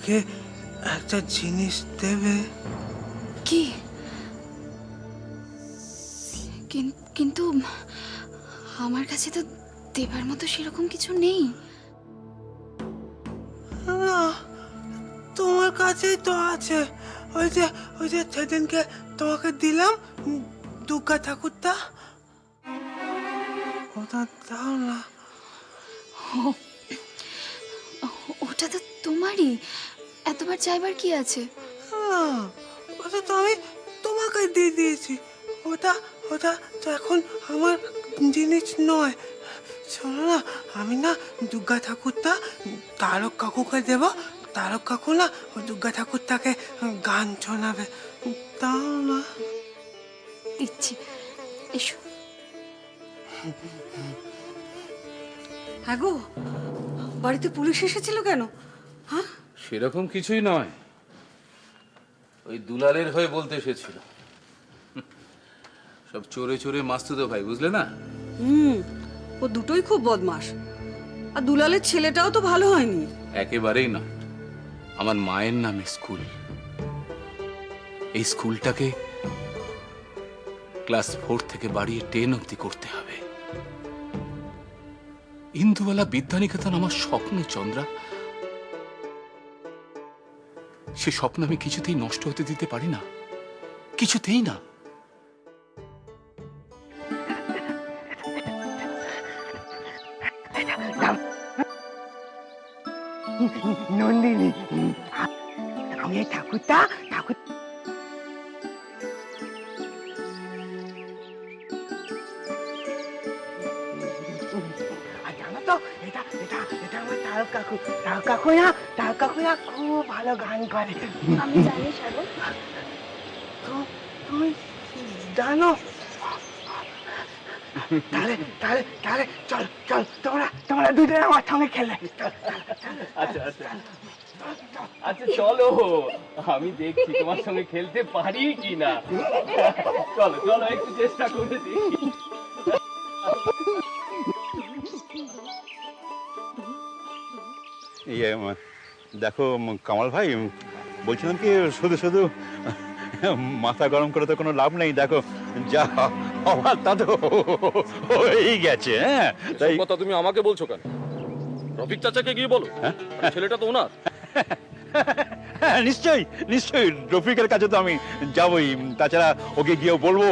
আমাকে একটা জিনিস দেবে? কি? কিন্তু আমার কাছে তো দেবার মতো সেরকম কিছু নেই। না, তোমার কাছেই তো আছে। ওই যে সেদিনকে তোমাকে দিলাম, দুর্গা ঠাকুরটা, ওটা দাও না। ওটা তো তোমারই, এতবার চাইবার কি আছে? ওটা তো আমি তোমাকে দিয়ে দিয়েছি। ওটা ওটা তো এখন আমার জিনিস নয়। শোনো না, আমি না দুর্গা ঠাকুরটা তারক কাকুকে দেব। তারক কাকু না ওই দুর্গা ঠাকুরটাকে গান শোনাবে। তাও না। দিচ্ছি, এসো। হ্যাঁ গো, বাড়িতে পুলিশ এসেছিল কেন? হ্যাঁ, সেরকম কিছুই নয়, ওই দুলালের হয়ে বলতে এসেছিল। সব চোরে চোরে মাস্তুতো ভাই, বুঝলে না? ও দুটোই খুব বদমাশ। আর দুলালের ছেলেটাও তো ভালো হয়নি। একেবারেই না। আমার মায়ের নামে স্কুল, এই স্কুলটাকে ক্লাস 4 থেকে বাড়িয়ে 10 অব্দি করতে হবে। ইন্দুবালা বিদ্যানিকেতন আমার স্বপ্ন চন্দ্রা, সে স্বপ্ন আমি কিছুতেই নষ্ট হতে দিতে পারি না, কিছুতেই না। নন্দিনী, আমি ঠাকুরটা জানো তো, এটা এটা এটা আমার তারক কাকু। তারক কাকু না খুব ভালো গান করে। আমি জানি সাগর। তুমি জানো? তাহলে তাহলে তাহলে চল চল, তোমরা দুজনে আমার সঙ্গে খেলে। আচ্ছা আচ্ছা আচ্ছা, চলো, আমি দেখছি তোমার সঙ্গে খেলতে পারি কিনা। চলো চলো, একটু চেষ্টা করে দেখি। দেখো কামাল ভাই, বলছিলাম কি, শুধু শুধু মাথা গরম করে তো কোনো লাভ নেই। দেখো যা হওয়ার তা তো হয়েই গেছে। হ্যাঁ, তাই কথা তুমি আমাকে বলছো কেন? রফিক চাচাকে গিয়ে বলো, ছেলেটা তো ওনার। হ্যাঁ, নিশ্চয়ই নিশ্চয়ই, রফিকের কাছে তো আমি যাবই। তাছাড়া ওকে গিয়েও বলবো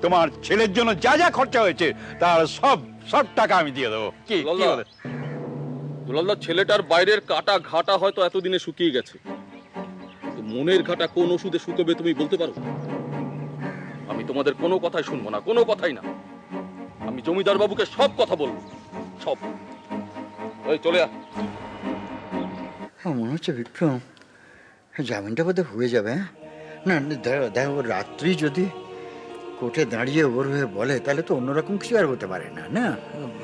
তোমার ছেলের জন্য যা যা খরচা হয়েছে তার সব সব টাকা আমি দিয়ে দেবো। কি বলে? দুলালদার ছেলেটার বাইরের কাটা ঘাটা হয়তো এতদিনে শুকিয়ে গেছে, কিন্তু মনের ঘাটা কোন ওষুধে শুকোবে তুমি বলতে পারো? আমি তোমাদের কোনো কথাই শুনবো না, কোনো কথাই না। আমি জমিদার বাবুকে সব কথা বলবো, সব। ওই চলে আ। মনে হচ্ছে বিক্রম জামিনটা বোধহয় হয়ে যাবে। না দেখো, রাত্রি যদি কোর্টে দাঁড়িয়ে ওর হয়ে বলে তাহলে তো অন্যরকম কিছু আর হতে পারে না। না,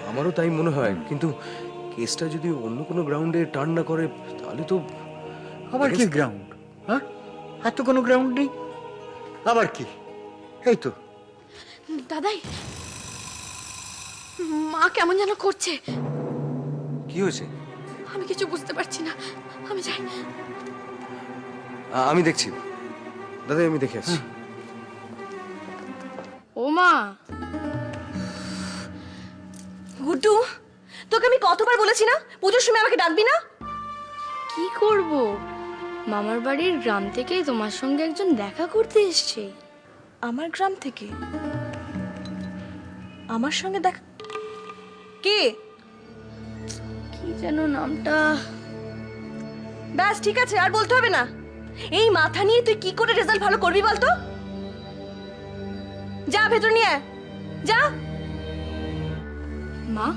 আমারও তাই মনে হয়, কিন্তু কেসটা যদি অন্য কোনো গ্রাউন্ডে টার্ন না করে তাহলে তো। আবার কি গ্রাউন্ড? হ্যাঁ, আর তো কোনো গ্রাউন্ড নেই। আবার কি? এই তো দাদাই, মা কেমন যেন করছে। কি হয়েছে? আমি কিছু বুঝতে পারছি না, আমি যাই। আমি দেখছি দাদা, আমি দেখে আসছি। ও মা। গুড্ডু, তোকে আমি কতবার বলেছি না পুজোর সময় আমাকে ডাকবি না? কি করব, মামার বাড়ির গ্রাম থেকে তোমার সঙ্গে একজন দেখা করতে এসেছে। আমার গ্রাম থেকে আমার সঙ্গে দেখা? কে? কি যেন নামটা। ব্যাস, ঠিক আছে, আর বলতে হবে না। এই মাথা নিয়ে তুই কি করে রেজাল্ট ভালো করবি বলতো? যা ভেতর নিয়ে যা। মা,